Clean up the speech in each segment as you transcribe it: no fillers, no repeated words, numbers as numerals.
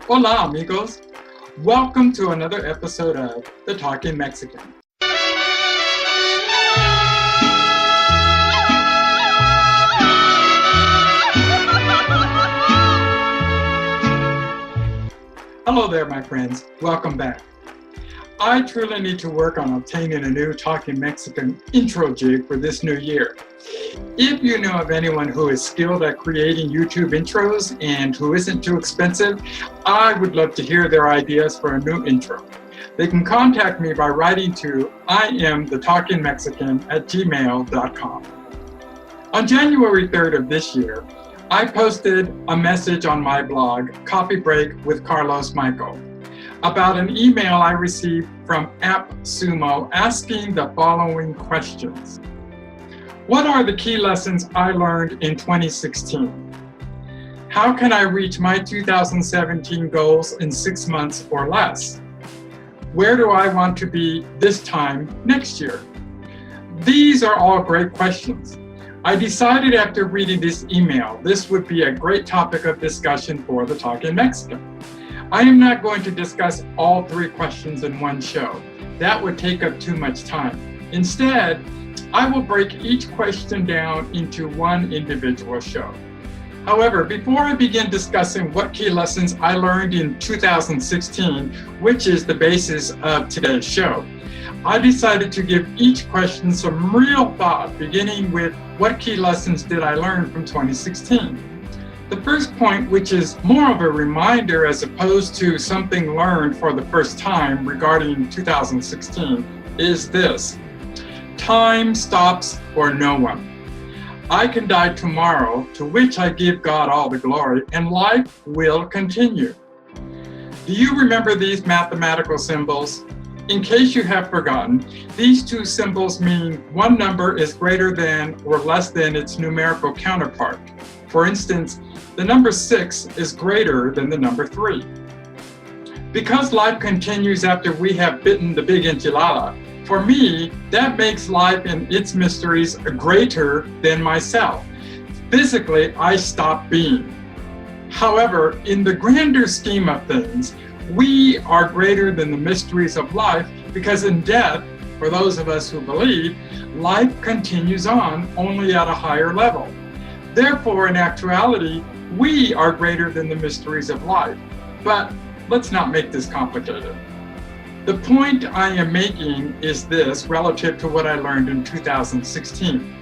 Hola, amigos. Welcome to another episode of The Talking Mexican. Hello there, my friends. Welcome back. I truly need to work on obtaining a new Talking Mexican intro jig for this new year. If you know of anyone who is skilled at creating YouTube intros and who isn't too expensive, I would love to hear their ideas for a new intro. They can contact me by writing to iamthetalkingmexican@gmail.com. On January 3rd of this year, I posted a message on my blog, Coffee Break with Carlos Michael, about an email I received from AppSumo asking the following questions. What are the key lessons I learned in 2016? How can I reach my 2017 goals in 6 months or less? Where do I want to be this time next year? These are all great questions. I decided after reading this email, this would be a great topic of discussion for the Talking Mexican. I am not going to discuss all 3 questions in one show. That would take up too much time. Instead, I will break each question down into one individual show. However, before I begin discussing what key lessons I learned in 2016, which is the basis of today's show, I decided to give each question some real thought, beginning with what key lessons did I learn from 2016? The first point, which is more of a reminder as opposed to something learned for the first time regarding 2016, is this. Time stops for no one. I can die tomorrow, to which I give God all the glory, and life will continue. Do you remember these mathematical symbols? In case you have forgotten, these 2 symbols mean one number is greater than or less than its numerical counterpart. For instance, the number 6 is greater than the number 3. Because life continues after we have bitten the big enchilada, for me, that makes life and its mysteries greater than myself. Physically, I stop being. However, in the grander scheme of things, we are greater than the mysteries of life because in death, for those of us who believe, life continues on only at a higher level. Therefore, in actuality, we are greater than the mysteries of life. But let's not make this complicated. The point I am making is this relative to what I learned in 2016.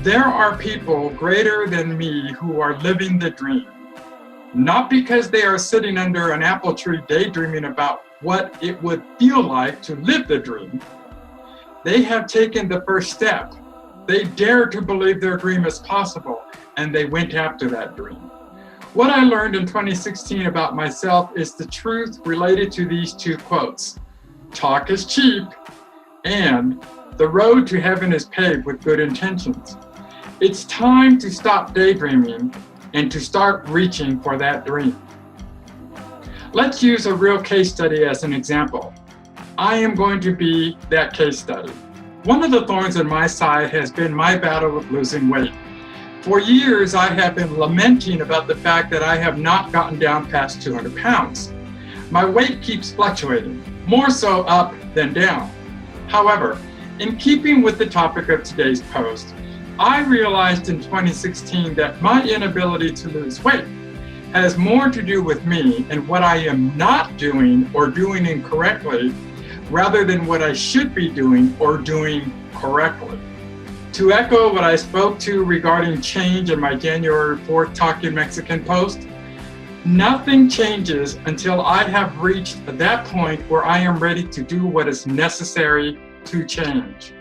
There are people greater than me who are living the dream. Not because they are sitting under an apple tree daydreaming about what it would feel like to live the dream. They have taken the first step. They dare to believe their dream is possible, and they went after that dream. What I learned in 2016 about myself is the truth related to these 2 quotes. Talk is cheap, and the road to heaven is paved with good intentions. It's time to stop daydreaming and to start reaching for that dream. Let's use a real case study as an example. I am going to be that case study. One of the thorns in my side has been my battle with losing weight. For years, I have been lamenting about the fact that I have not gotten down past 200 pounds. My weight keeps fluctuating, more so up than down. However, in keeping with the topic of today's post, I realized in 2016 that my inability to lose weight has more to do with me and what I am not doing or doing incorrectly, rather than what I should be doing or doing correctly. To echo what I spoke to regarding change in my January 4th Talking Mexican post, nothing changes until I have reached that point where I am ready to do what is necessary to change.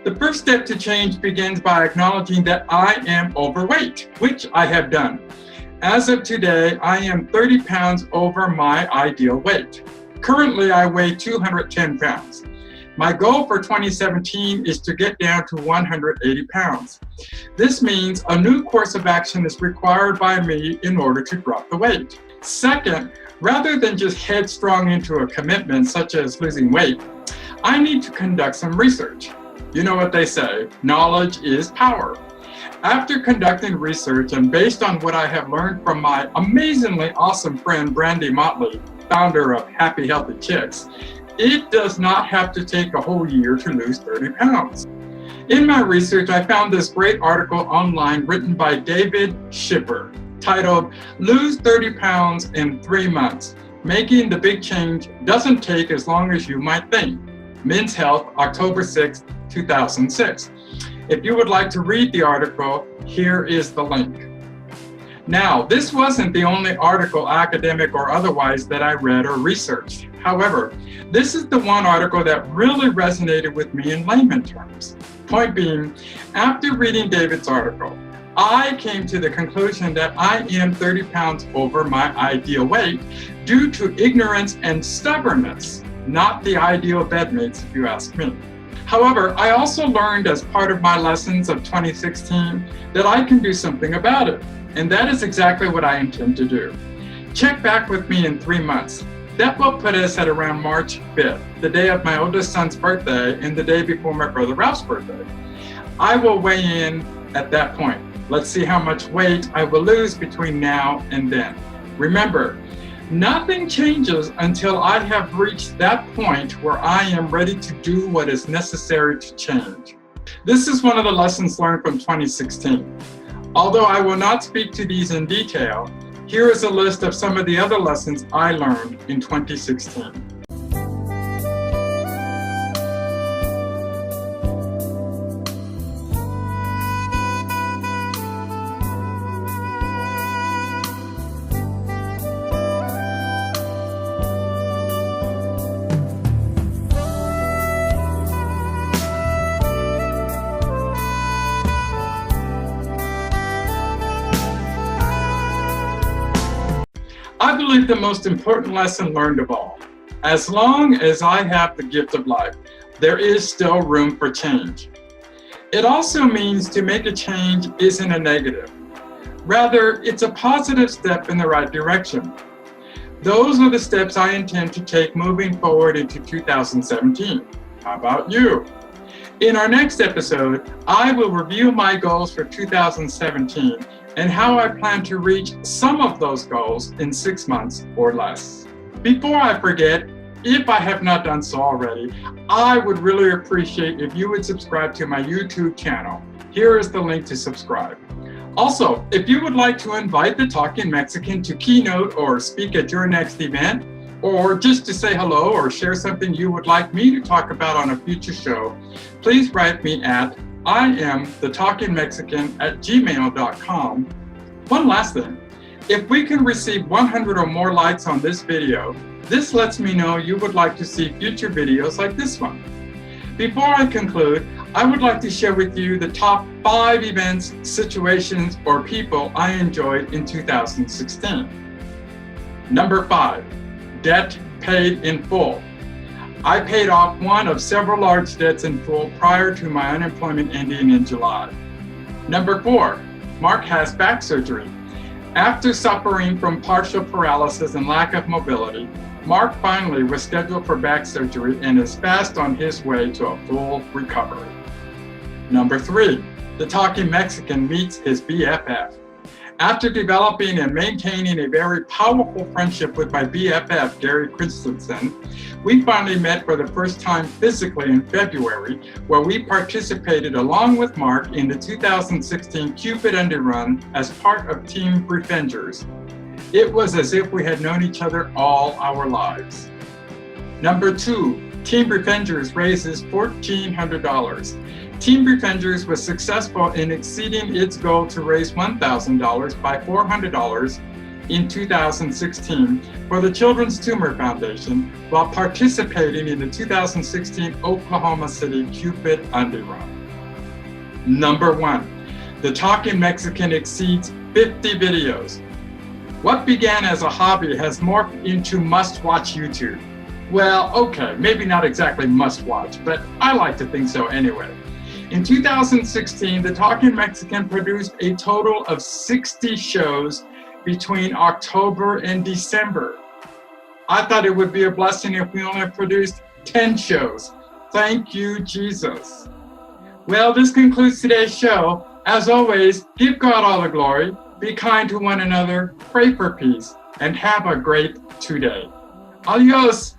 The first step to change begins by acknowledging that I am overweight, which I have done. As of today, I am 30 pounds over my ideal weight. Currently, I weigh 210 pounds. My goal for 2017 is to get down to 180 pounds. This means a new course of action is required by me in order to drop the weight. Second, rather than just headstrong into a commitment such as losing weight, I need to conduct some research. You know what they say, knowledge is power. After conducting research and based on what I have learned from my amazingly awesome friend Brandy Motley, founder of Happy Healthy Chicks, it does not have to take a whole year to lose 30 pounds. In my research, I found this great article online written by David Shipper titled "Lose 30 Pounds in 3 Months. Making the Big Change Doesn't Take as Long as You Might Think." Men's Health, October 6, 2006. If you would like to read the article, here is the link. Now, this wasn't the only article, academic or otherwise, that I read or researched. However, this is the one article that really resonated with me in layman terms. Point being, after reading David's article, I came to the conclusion that I am 30 pounds over my ideal weight due to ignorance and stubbornness, not the ideal bedmates, if you ask me. However, I also learned as part of my lessons of 2016 that I can do something about it, and that is exactly what I intend to do. Check back with me in 3 months. That will put us at around March 5th, the day of my oldest son's birthday and the day before my brother Ralph's birthday. I will weigh in at that point. Let's see how much weight I will lose between now and then. Remember, nothing changes until I have reached that point where I am ready to do what is necessary to change. This is one of the lessons learned from 2016. Although I will not speak to these in detail, here is a list of some of the other lessons I learned in 2016. I believe the most important lesson learned of all, as long as I have the gift of life, there is still room for change. It also means to make a change isn't a negative. Rather, it's a positive step in the right direction. Those are the steps I intend to take moving forward into 2017. How about you? In our next episode, I will review my goals for 2017 and how I plan to reach some of those goals in 6 months or less. Before I forget, if I have not done so already, I would really appreciate if you would subscribe to my YouTube channel. Here is the link to subscribe. Also, if you would like to invite the Talking Mexican to keynote or speak at your next event, or just to say hello or share something you would like me to talk about on a future show, please write me at iamthetalkingmexican@gmail.com. One last thing, if we can receive 100 or more likes on this video, this lets me know you would like to see future videos like this one. Before I conclude, I would like to share with you the top 5 events, situations, or people I enjoyed in 2016. Number 5, debt paid in full. I paid off one of several large debts in full prior to my unemployment ending in July. Number 4, Mark has back surgery. After suffering from partial paralysis and lack of mobility, Mark finally was scheduled for back surgery and is fast on his way to a full recovery. Number 3, the Talking Mexican meets his BFF. After developing and maintaining a very powerful friendship with my BFF, Gary Christensen, we finally met for the first time physically in February, where we participated along with Mark in the 2016 Cupid Undy Run as part of Team Befrienders. It was as if we had known each other all our lives. Number 2, Team Befrienders raises $1,400. Team Befrienders was successful in exceeding its goal to raise $1,000 by $400 in 2016 for the Children's Tumor Foundation while participating in the 2016 Oklahoma City Cupid Undy Run. Number 1, the Talking Mexican exceeds 50 videos. What began as a hobby has morphed into must-watch YouTube. Well, okay, maybe not exactly must-watch, but I like to think so anyway. In 2016, the Talking Mexican produced a total of 60 shows between October and December. I thought it would be a blessing if we only produced 10 shows. Thank you, Jesus. Well, this concludes today's show. As always, give God all the glory, be kind to one another, pray for peace, and have a great today. Adios!